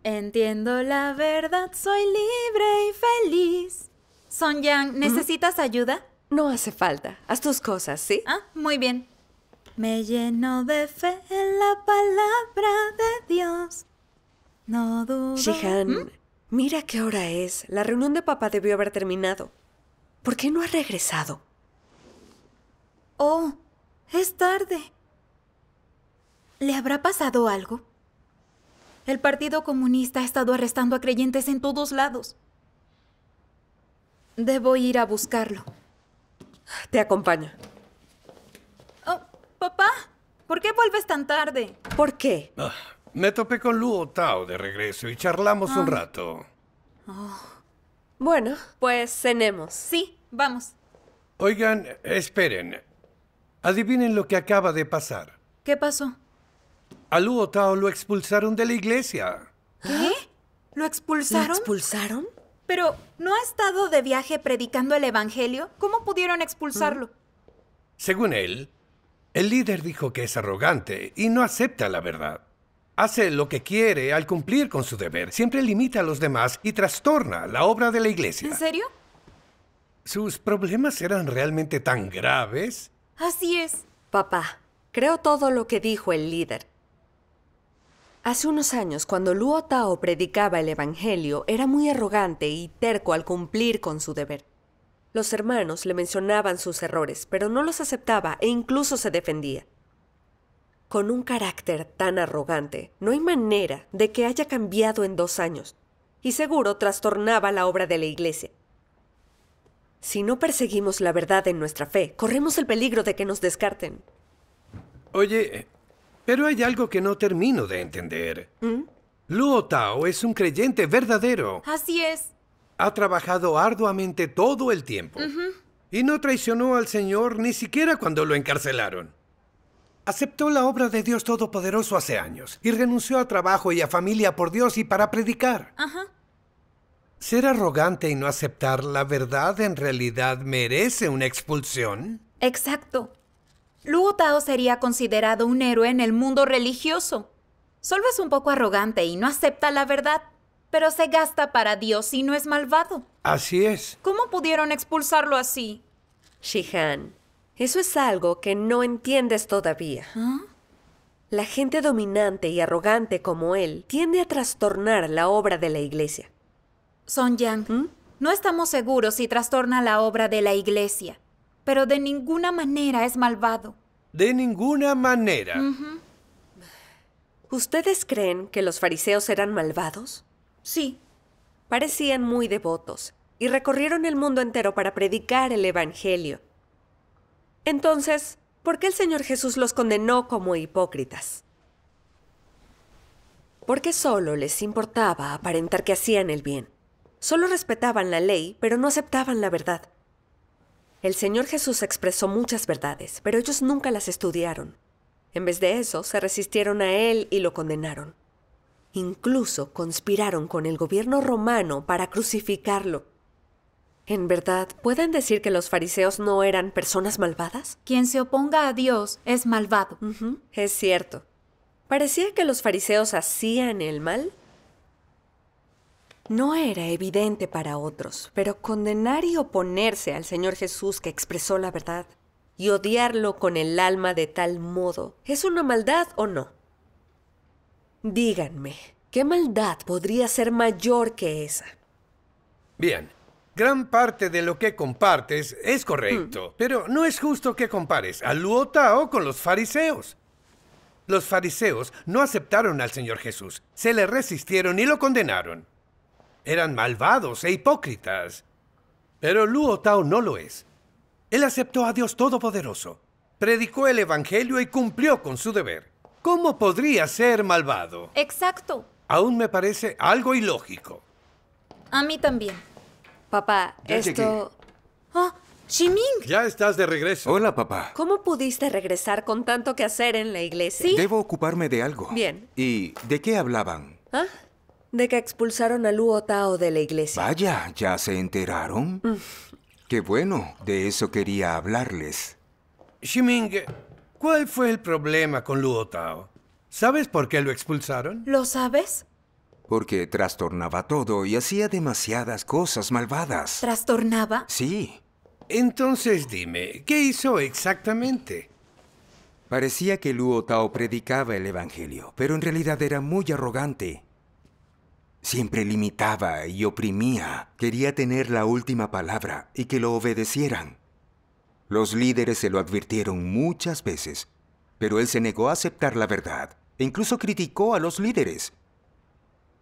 Entiendo la verdad, soy libre y feliz. Son Yang, ¿necesitas ayuda? No hace falta. Haz tus cosas, ¿sí? Ah, muy bien. Me lleno de fe en la palabra de Dios. No dudo. Shihan, mira qué hora es. La reunión de papá debió haber terminado. ¿Por qué no ha regresado? Oh, es tarde. ¿Le habrá pasado algo? El Partido Comunista ha estado arrestando a creyentes en todos lados. Debo ir a buscarlo. Te acompaño. Oh, papá, ¿por qué vuelves tan tarde? ¿Por qué? Me topé con Luo Tao de regreso y charlamos un rato. Bueno, pues cenemos. Sí, vamos. Oigan, esperen. Adivinen lo que acaba de pasar. ¿Qué pasó? A Luo Tao lo expulsaron de la iglesia. ¿Qué? ¿Lo ¿Lo expulsaron? expulsaron? Pero, ¿no ha estado de viaje predicando el evangelio? ¿Cómo pudieron expulsarlo? Según él, el líder dijo que es arrogante y no acepta la verdad. Hace lo que quiere al cumplir con su deber. Siempre limita a los demás y trastorna la obra de la iglesia. ¿En serio? ¿Sus problemas eran realmente tan graves? Así es. Papá, creo todo lo que dijo el líder. Hace unos años, cuando Luo Tao predicaba el evangelio, era muy arrogante y terco al cumplir con su deber. Los hermanos le mencionaban sus errores, pero no los aceptaba e incluso se defendía. Con un carácter tan arrogante, no hay manera de que haya cambiado en 2 años, y seguro trastornaba la obra de la iglesia. Si no perseguimos la verdad en nuestra fe, corremos el peligro de que nos descarten. Oye, pero hay algo que no termino de entender. Luo Tao es un creyente verdadero. Así es. Ha trabajado arduamente todo el tiempo. Y no traicionó al Señor ni siquiera cuando lo encarcelaron. Aceptó la obra de Dios Todopoderoso hace años y renunció a trabajo y a familia por Dios y para predicar. Ajá. ¿Ser arrogante y no aceptar la verdad en realidad merece una expulsión? Exacto. Luo Tao sería considerado un héroe en el mundo religioso. Solo es un poco arrogante y no acepta la verdad, pero se gasta para Dios y no es malvado. Así es. ¿Cómo pudieron expulsarlo así? Shihan, eso es algo que no entiendes todavía. La gente dominante y arrogante como él tiende a trastornar la obra de la iglesia. Son Yang, no estamos seguros si trastorna la obra de la iglesia, pero de ninguna manera es malvado. De ninguna manera. ¿Ustedes creen que los fariseos eran malvados? Sí. Parecían muy devotos y recorrieron el mundo entero para predicar el evangelio. Entonces, ¿por qué el Señor Jesús los condenó como hipócritas? Porque solo les importaba aparentar que hacían el bien. Solo respetaban la ley, pero no aceptaban la verdad. El Señor Jesús expresó muchas verdades, pero ellos nunca las estudiaron. En vez de eso, se resistieron a Él y lo condenaron. Incluso conspiraron con el gobierno romano para crucificarlo. ¿En verdad pueden decir que los fariseos no eran personas malvadas? Quien se oponga a Dios es malvado. Es cierto. ¿Parecía que los fariseos hacían el mal? No era evidente para otros, pero condenar y oponerse al Señor Jesús que expresó la verdad y odiarlo con el alma de tal modo, ¿es una maldad o no? Díganme, ¿qué maldad podría ser mayor que esa? Bien, gran parte de lo que compartes es correcto, pero no es justo que compares a Luo Tao con los fariseos. Los fariseos no aceptaron al Señor Jesús, se le resistieron y lo condenaron. Eran malvados e hipócritas. Pero Luo Tao no lo es. Él aceptó a Dios Todopoderoso, predicó el Evangelio y cumplió con su deber. ¿Cómo podría ser malvado? Exacto. Aún me parece algo ilógico. A mí también. Papá, Ya llegué. ¡Oh! ¡Ximing! Ya estás de regreso. Hola, papá. ¿Cómo pudiste regresar con tanto que hacer en la iglesia? Sí. Debo ocuparme de algo. Bien. ¿Y de qué hablaban? ¿Ah? De que expulsaron a Luo Tao de la iglesia. Vaya, ¿ya se enteraron? Qué bueno, de eso quería hablarles. Ximing, ¿cuál fue el problema con Luo Tao? ¿Sabes por qué lo expulsaron? ¿Lo sabes? porque trastornaba todo y hacía demasiadas cosas malvadas. ¿Trastornaba? Sí, Entonces dime, ¿qué hizo exactamente? parecía que Luo Tao predicaba el Evangelio, pero en realidad era muy arrogante. Siempre limitaba y oprimía. Quería tener la última palabra y que lo obedecieran. Los líderes se lo advirtieron muchas veces, pero él se negó a aceptar la verdad e incluso criticó a los líderes.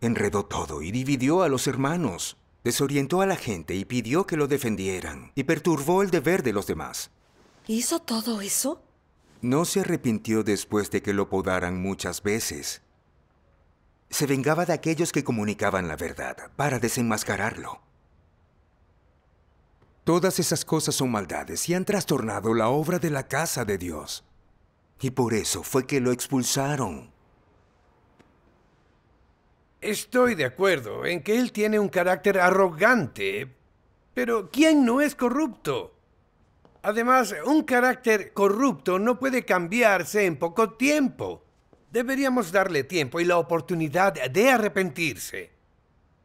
Enredó todo y dividió a los hermanos. Desorientó a la gente y pidió que lo defendieran y perturbó el deber de los demás. ¿Hizo todo eso? No se arrepintió después de que lo podaran muchas veces. Se vengaba de aquellos que comunicaban la verdad para desenmascararlo. Todas esas cosas son maldades y han trastornado la obra de la casa de Dios. Y por eso fue que lo expulsaron. Estoy de acuerdo en que él tiene un carácter arrogante, pero ¿quién no es corrupto? Además, un carácter corrupto no puede cambiarse en poco tiempo. Deberíamos darle tiempo y la oportunidad de arrepentirse.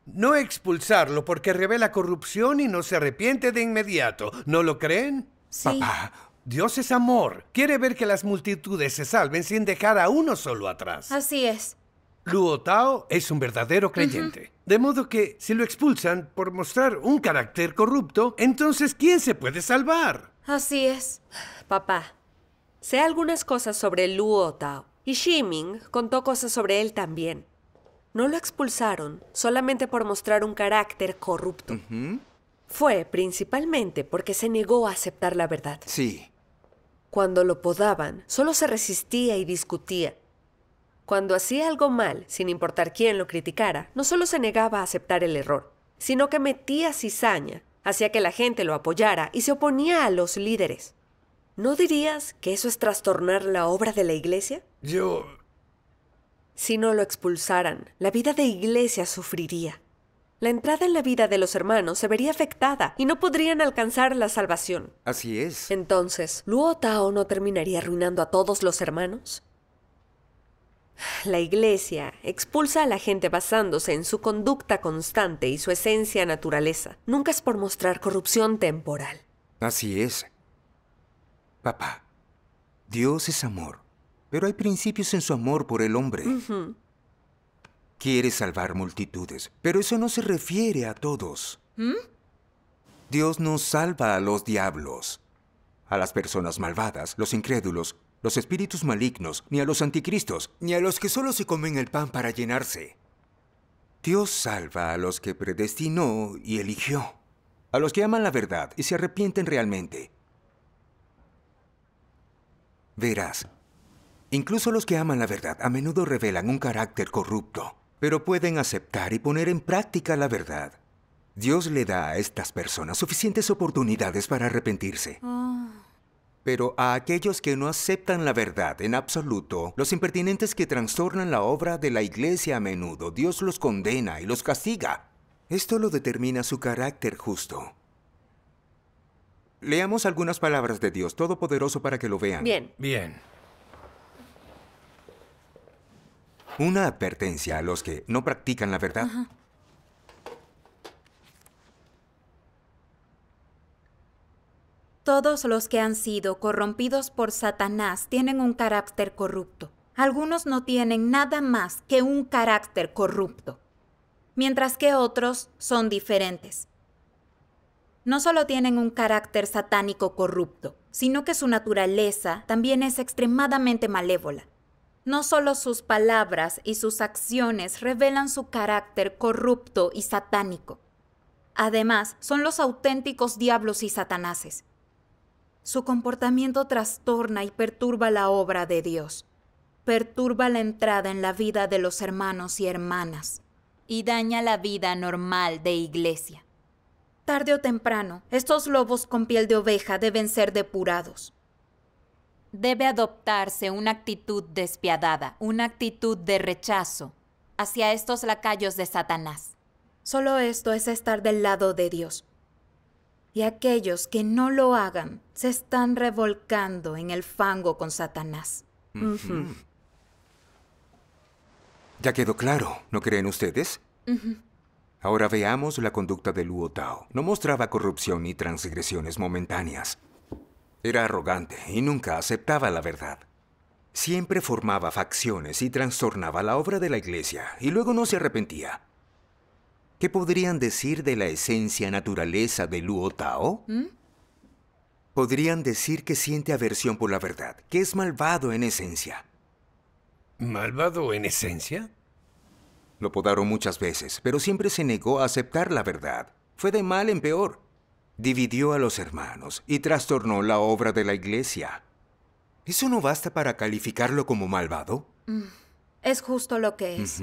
No expulsarlo porque revela corrupción y no se arrepiente de inmediato. ¿No lo creen? Sí. Papá, Dios es amor. Quiere ver que las multitudes se salven sin dejar a uno solo atrás. Así es. Luo Tao es un verdadero creyente. De modo que, si lo expulsan por mostrar un carácter corrupto, entonces ¿quién se puede salvar? Así es. Papá, sé algunas cosas sobre Luo Tao. Y Shiming contó cosas sobre él también. No lo expulsaron solamente por mostrar un carácter corrupto. Fue principalmente porque se negó a aceptar la verdad. sí. Cuando lo podaban, solo se resistía y discutía. Cuando hacía algo mal, sin importar quién lo criticara, no solo se negaba a aceptar el error, sino que metía cizaña, hacía que la gente lo apoyara y se oponía a los líderes. ¿No dirías que eso es trastornar la obra de la iglesia? Si no lo expulsaran, la vida de iglesia sufriría. La entrada en la vida de los hermanos se vería afectada y no podrían alcanzar la salvación. Así es. Entonces, ¿Luo Tao no terminaría arruinando a todos los hermanos? La iglesia expulsa a la gente basándose en su conducta constante y su esencia naturaleza. Nunca es por mostrar corrupción temporal. Así es. Papá, Dios es amor, pero hay principios en su amor por el hombre. Quiere salvar multitudes, pero eso no se refiere a todos. Dios no salva a los diablos, a las personas malvadas, los incrédulos, los espíritus malignos, ni a los anticristos, ni a los que solo se comen el pan para llenarse. Dios salva a los que predestinó y eligió, a los que aman la verdad y se arrepienten realmente. Verás, incluso los que aman la verdad a menudo revelan un carácter corrupto, pero pueden aceptar y poner en práctica la verdad. Dios le da a estas personas suficientes oportunidades para arrepentirse. Pero a aquellos que no aceptan la verdad en absoluto, los impertinentes que trastornan la obra de la iglesia a menudo, Dios los condena y los castiga. Esto lo determina su carácter justo. Leamos algunas palabras de Dios Todopoderoso para que lo vean. Bien. Una advertencia a los que no practican la verdad. Todos los que han sido corrompidos por Satanás tienen un carácter corrupto. Algunos no tienen nada más que un carácter corrupto, mientras que otros son diferentes. No solo tienen un carácter satánico corrupto, sino que su naturaleza también es extremadamente malévola. No solo sus palabras y sus acciones revelan su carácter corrupto y satánico. Además, son los auténticos diablos y satanases. Su comportamiento trastorna y perturba la obra de Dios. Perturba la entrada en la vida de los hermanos y hermanas. Y daña la vida normal de iglesia. Tarde o temprano, estos lobos con piel de oveja deben ser depurados. Debe adoptarse una actitud despiadada, una actitud de rechazo hacia estos lacayos de Satanás. Solo esto es estar del lado de Dios. Y aquellos que no lo hagan se están revolcando en el fango con Satanás. Ya quedó claro, ¿no creen ustedes? Ahora veamos la conducta de Luo Tao. No mostraba corrupción ni transgresiones momentáneas. Era arrogante y nunca aceptaba la verdad. Siempre formaba facciones y trastornaba la obra de la iglesia, y luego no se arrepentía. ¿Qué podrían decir de la esencia naturaleza de Luo Tao? Podrían decir que siente aversión por la verdad, que es malvado en esencia. ¿Malvado en esencia? Lo podaron muchas veces, pero siempre se negó a aceptar la verdad. Fue de mal en peor. Dividió a los hermanos y trastornó la obra de la iglesia. ¿Eso no basta para calificarlo como malvado? Es justo lo que es.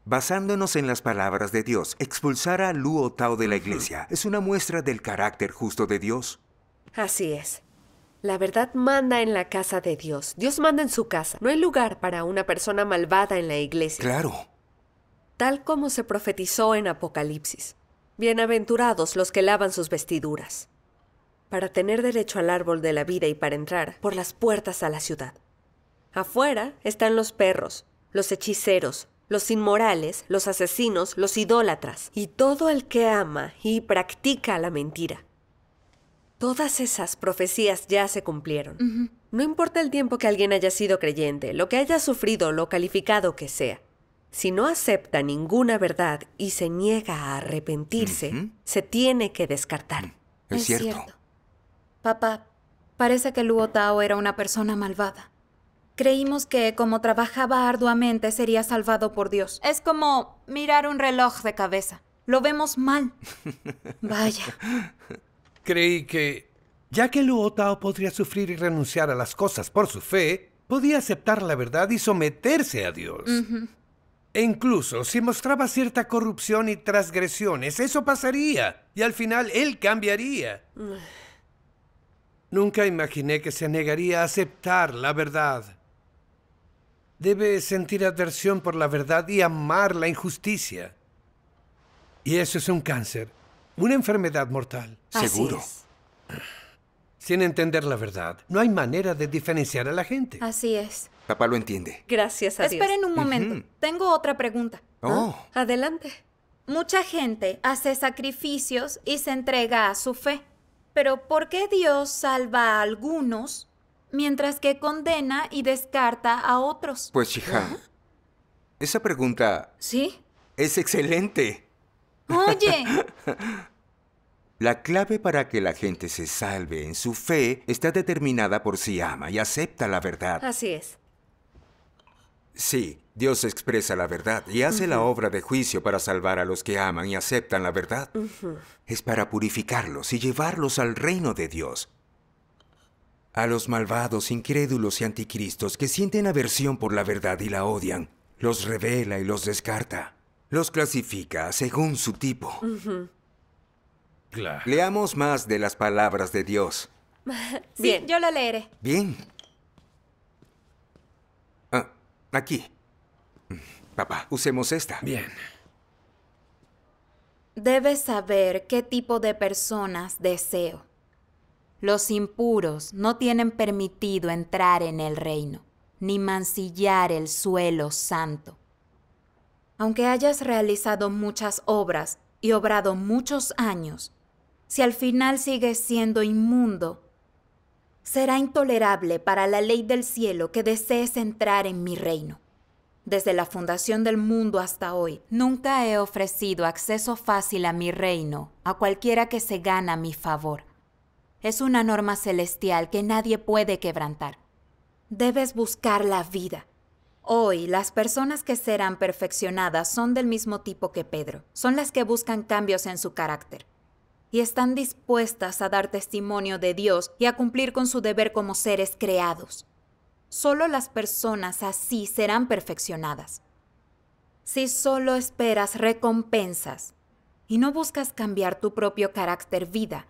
Basándonos en las palabras de Dios, expulsar a Luo Tao de la iglesia es una muestra del carácter justo de Dios. Así es. La verdad manda en la casa de Dios. Dios manda en su casa. No hay lugar para una persona malvada en la iglesia. Claro. Tal como se profetizó en Apocalipsis. Bienaventurados los que lavan sus vestiduras, para tener derecho al árbol de la vida y para entrar por las puertas a la ciudad. Afuera están los perros, los hechiceros, los inmorales, los asesinos, los idólatras y todo el que ama y practica la mentira. Todas esas profecías ya se cumplieron. No importa el tiempo que alguien haya sido creyente, lo que haya sufrido, lo calificado que sea. Si no acepta ninguna verdad y se niega a arrepentirse, se tiene que descartar. Es cierto. Papá, parece que Luo Tao era una persona malvada. Creímos que, como trabajaba arduamente, sería salvado por Dios. Es como mirar un reloj de cabeza. Lo vemos mal. Vaya. Creí que, ya que Luo Tao podría sufrir y renunciar a las cosas por su fe, podía aceptar la verdad y someterse a Dios. E incluso si mostraba cierta corrupción y transgresiones, eso pasaría. Y al final él cambiaría. Nunca imaginé que se negaría a aceptar la verdad. Debe sentir aversión por la verdad y amar la injusticia. Y eso es un cáncer, una enfermedad mortal. Seguro. Así es. Sin entender la verdad, no hay manera de diferenciar a la gente. Así es. Papá lo entiende. Gracias a Dios. Esperen un momento. Tengo otra pregunta. Oh, Adelante. Mucha gente hace sacrificios y se entrega a su fe. Pero ¿por qué Dios salva a algunos mientras que condena y descarta a otros? pues Shihan, esa pregunta ¿Sí? es excelente. Oye, La clave para que la gente se salve en su fe está determinada por si ama y acepta la verdad. Así es. Sí, Dios expresa la verdad y hace la obra de juicio para salvar a los que aman y aceptan la verdad. Es para purificarlos y llevarlos al reino de Dios. A los malvados, incrédulos y anticristos que sienten aversión por la verdad y la odian, los revela y los descarta. Los clasifica según su tipo. Claro. Leamos más de las palabras de Dios. sí, Bien. yo la leeré. Bien. Aquí. Papá, usemos esta. Bien. Debes saber qué tipo de personas deseo. Los impuros no tienen permitido entrar en el reino, ni mancillar el suelo santo. Aunque hayas realizado muchas obras y obrado muchos años, si al final sigues siendo inmundo, será intolerable para la ley del cielo que desees entrar en mi reino. Desde la fundación del mundo hasta hoy, nunca he ofrecido acceso fácil a mi reino a cualquiera que se gana mi favor. Es una norma celestial que nadie puede quebrantar. Debes buscar la vida. Hoy, las personas que serán perfeccionadas son del mismo tipo que Pedro. Son las que buscan cambios en su carácter y están dispuestas a dar testimonio de Dios y a cumplir con su deber como seres creados. Solo las personas así serán perfeccionadas. Si solo esperas recompensas y no buscas cambiar tu propio carácter vida,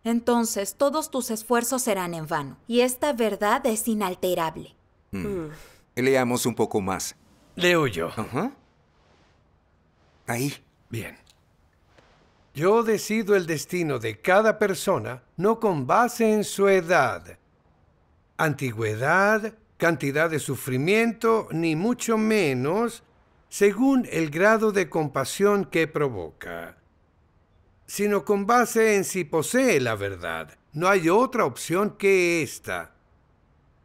entonces todos tus esfuerzos serán en vano. Y esta verdad es inalterable. Leamos un poco más. Leo yo. Ajá. Ahí. Bien. Yo decido el destino de cada persona no con base en su edad, antigüedad, cantidad de sufrimiento, ni mucho menos según el grado de compasión que provoca, sino con base en si posee la verdad. No hay otra opción que esta.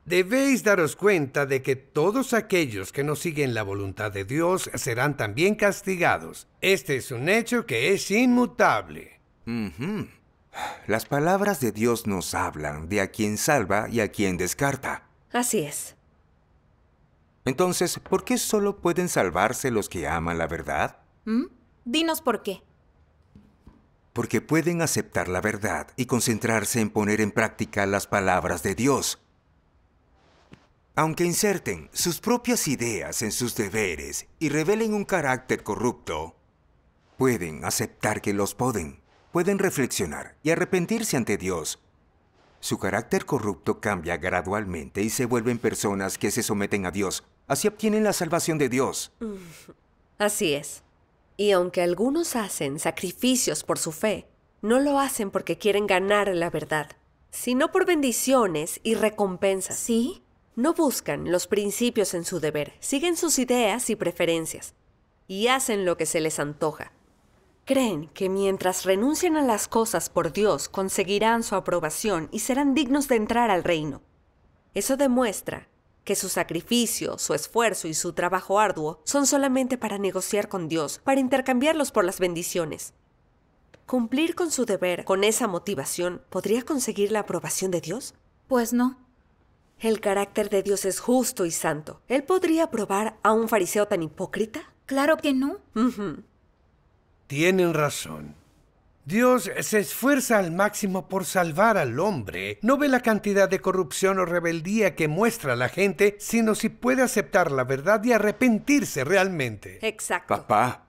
Debéis daros cuenta de que todos aquellos que no siguen la voluntad de Dios serán también castigados. Este es un hecho que es inmutable. Ujú. Las palabras de Dios nos hablan de a quien salva y a quien descarta. Así es. Entonces, ¿por qué solo pueden salvarse los que aman la verdad? Dinos por qué. Porque pueden aceptar la verdad y concentrarse en poner en práctica las palabras de Dios. Aunque inserten sus propias ideas en sus deberes y revelen un carácter corrupto, pueden aceptar que los pueden reflexionar y arrepentirse ante Dios. Su carácter corrupto cambia gradualmente y se vuelven personas que se someten a Dios. Así obtienen la salvación de Dios. Así es. Y aunque algunos hacen sacrificios por su fe, no lo hacen porque quieren ganar la verdad, sino por bendiciones y recompensas. ¿Sí? No buscan los principios en su deber, siguen sus ideas y preferencias, y hacen lo que se les antoja. Creen que mientras renuncian a las cosas por Dios, conseguirán su aprobación y serán dignos de entrar al reino. Eso demuestra que su sacrificio, su esfuerzo y su trabajo arduo son solamente para negociar con Dios, para intercambiarlos por las bendiciones. ¿Cumplir con su deber con esa motivación podría conseguir la aprobación de Dios? Pues no. El carácter de Dios es justo y santo. ¿Él podría aprobar a un fariseo tan hipócrita? Claro que no. Tienen razón. Dios se esfuerza al máximo por salvar al hombre. No ve la cantidad de corrupción o rebeldía que muestra la gente, sino si puede aceptar la verdad y arrepentirse realmente. Exacto. Papá,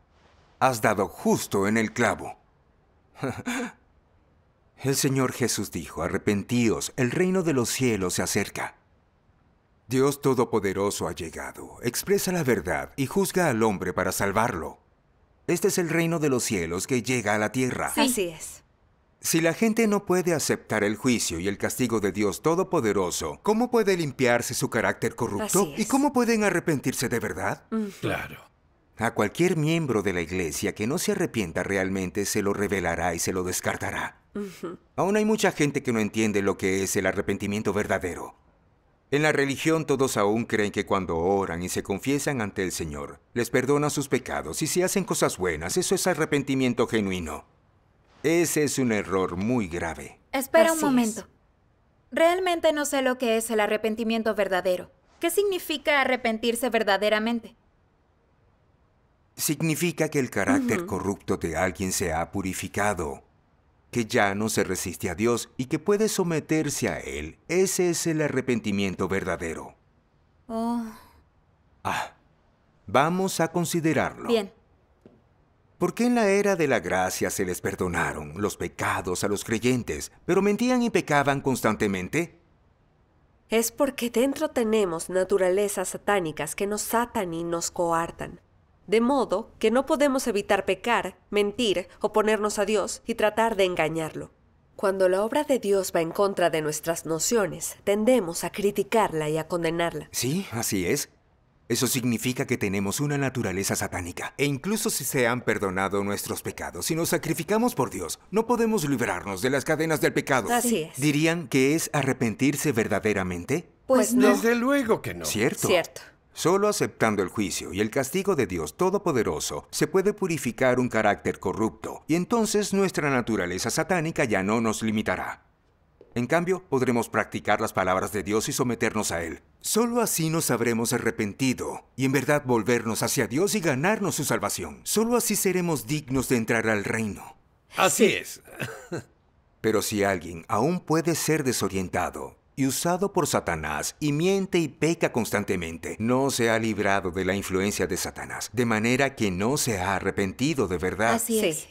has dado justo en el clavo. El Señor Jesús dijo, arrepentíos, el reino de los cielos se acerca. Dios Todopoderoso ha llegado, expresa la verdad y juzga al hombre para salvarlo. Este es el reino de los cielos que llega a la tierra. Sí. Así es. Si la gente no puede aceptar el juicio y el castigo de Dios Todopoderoso, ¿cómo puede limpiarse su carácter corrupto? Así es. ¿Y cómo pueden arrepentirse de verdad? Claro. A cualquier miembro de la iglesia que no se arrepienta realmente se lo revelará y se lo descartará. Aún hay mucha gente que no entiende lo que es el arrepentimiento verdadero. En la religión todos aún creen que cuando oran y se confiesan ante el Señor, les perdona sus pecados y si hacen cosas buenas, eso es arrepentimiento genuino. Ese es un error muy grave. Espera un Así momento. es. Realmente no sé lo que es el arrepentimiento verdadero. ¿Qué significa arrepentirse verdaderamente? Significa que el carácter corrupto de alguien se ha purificado, que ya no se resiste a Dios y que puede someterse a Él. Ese es el arrepentimiento verdadero. Oh, Vamos a considerarlo. bien. ¿Por qué en la era de la gracia se les perdonaron los pecados a los creyentes, pero mentían y pecaban constantemente? Es porque dentro tenemos naturalezas satánicas que nos atan y nos coartan. De modo que no podemos evitar pecar, mentir, oponernos a Dios y tratar de engañarlo. Cuando la obra de Dios va en contra de nuestras nociones, tendemos a criticarla y a condenarla. Sí, así es. Eso significa que tenemos una naturaleza satánica. E incluso si se han perdonado nuestros pecados, si nos sacrificamos por Dios, no podemos librarnos de las cadenas del pecado. Así es. ¿Dirían que es arrepentirse verdaderamente? Pues no. Desde luego que no. Cierto. Cierto. Solo aceptando el juicio y el castigo de Dios Todopoderoso se puede purificar un carácter corrupto, y entonces nuestra naturaleza satánica ya no nos limitará. En cambio, podremos practicar las palabras de Dios y someternos a Él. Solo así nos habremos arrepentido y en verdad volvernos hacia Dios y ganarnos su salvación. Solo así seremos dignos de entrar al reino. Así es. Pero si alguien aún puede ser desorientado y usado por Satanás y miente y peca constantemente, no se ha librado de la influencia de Satanás, de manera que no se ha arrepentido de verdad. Así es. Sí.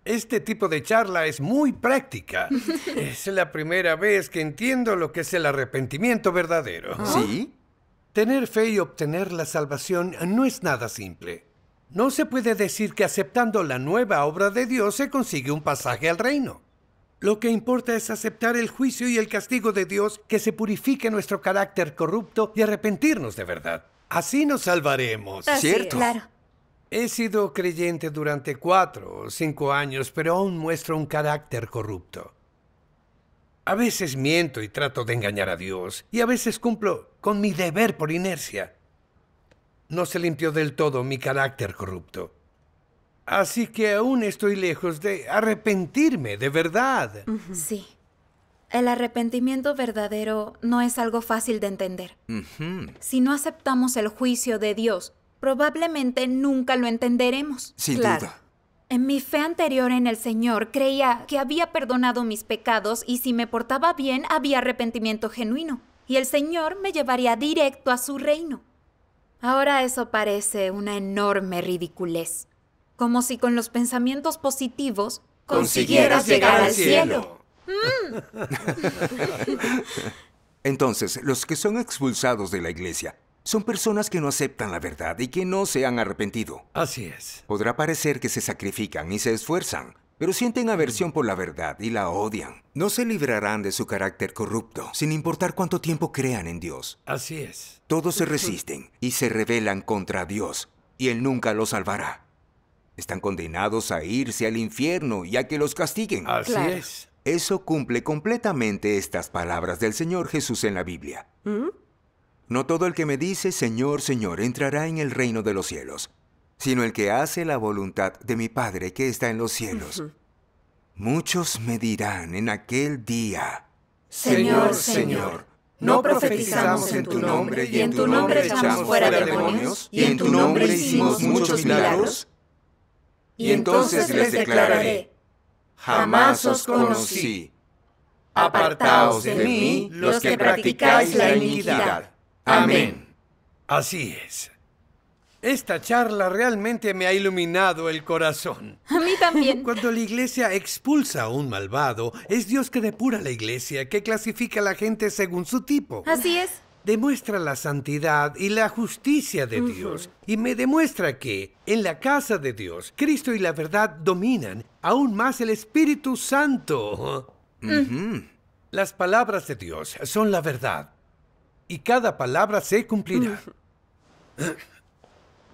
Este tipo de charla es muy práctica. Es la primera vez que entiendo lo que es el arrepentimiento verdadero. ¿Sí? Tener fe y obtener la salvación no es nada simple. No se puede decir que aceptando la nueva obra de Dios se consigue un pasaje al reino. Lo que importa es aceptar el juicio y el castigo de Dios, que se purifique nuestro carácter corrupto y arrepentirnos de verdad. Así nos salvaremos. Así ¿Cierto? Claro. He sido creyente durante 4 o 5 años, pero aún muestro un carácter corrupto. A veces miento y trato de engañar a Dios, y a veces cumplo con mi deber por inercia. No se limpió del todo mi carácter corrupto. Así que aún estoy lejos de arrepentirme de verdad. Sí. El arrepentimiento verdadero no es algo fácil de entender. Si no aceptamos el juicio de Dios, probablemente nunca lo entenderemos. Sin Claro. duda. En mi fe anterior en el Señor, creía que había perdonado mis pecados y si me portaba bien, había arrepentimiento genuino. Y el Señor me llevaría directo a su reino. Ahora eso parece una enorme ridiculez. Como si con los pensamientos positivos consiguieras llegar al cielo. Entonces, los que son expulsados de la iglesia son personas que no aceptan la verdad y que no se han arrepentido. Así es. Podrá parecer que se sacrifican y se esfuerzan, pero sienten aversión por la verdad y la odian. No se librarán de su carácter corrupto, sin importar cuánto tiempo crean en Dios. Así es. Todos se resisten y se rebelan contra Dios, y Él nunca los salvará. Están condenados a irse al infierno y a que los castiguen. Así Claro. es. Eso cumple completamente estas palabras del Señor Jesús en la Biblia. No todo el que me dice Señor, Señor entrará en el reino de los cielos, sino el que hace la voluntad de mi Padre que está en los cielos. Muchos me dirán en aquel día, Señor, Señor, ¿no profetizamos en tu nombre y en tu nombre echamos fuera demonios y en tu nombre hicimos muchos milagros? Y entonces les declararé, jamás os conocí. Apartaos de mí, los que practicáis la iniquidad. Amén. Así es. Esta charla realmente me ha iluminado el corazón. A mí también. Cuando la iglesia expulsa a un malvado, es Dios que depura la iglesia, que clasifica a la gente según su tipo. Así es. Demuestra la santidad y la justicia de Dios, y me demuestra que, en la casa de Dios, Cristo y la verdad dominan, aún más el Espíritu Santo. Las palabras de Dios son la verdad, y cada palabra se cumplirá.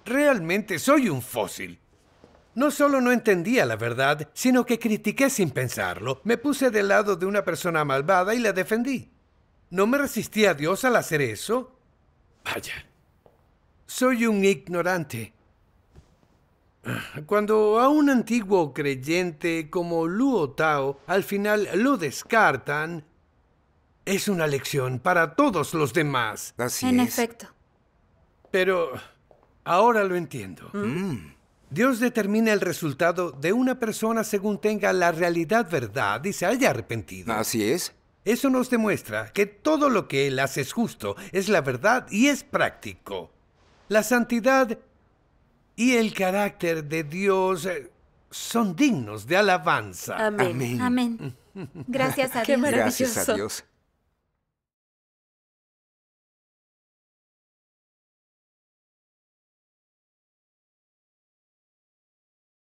Realmente soy un fósil. No solo no entendía la verdad, sino que critiqué sin pensarlo. Me puse del lado de una persona malvada y la defendí. ¿No me resistí a Dios al hacer eso? Vaya. Soy un ignorante. Cuando a un antiguo creyente como Luo Tao al final lo descartan, es una lección para todos los demás. Así En es. efecto. Pero ahora lo entiendo. Dios determina el resultado de una persona según tenga la realidad verdad y se haya arrepentido. Así es. Eso nos demuestra que todo lo que Él hace es justo, es la verdad y es práctico. La santidad y el carácter de Dios son dignos de alabanza. Amén. Amén. Amén. Gracias a Qué Dios. Gracias a Maravilloso. Dios.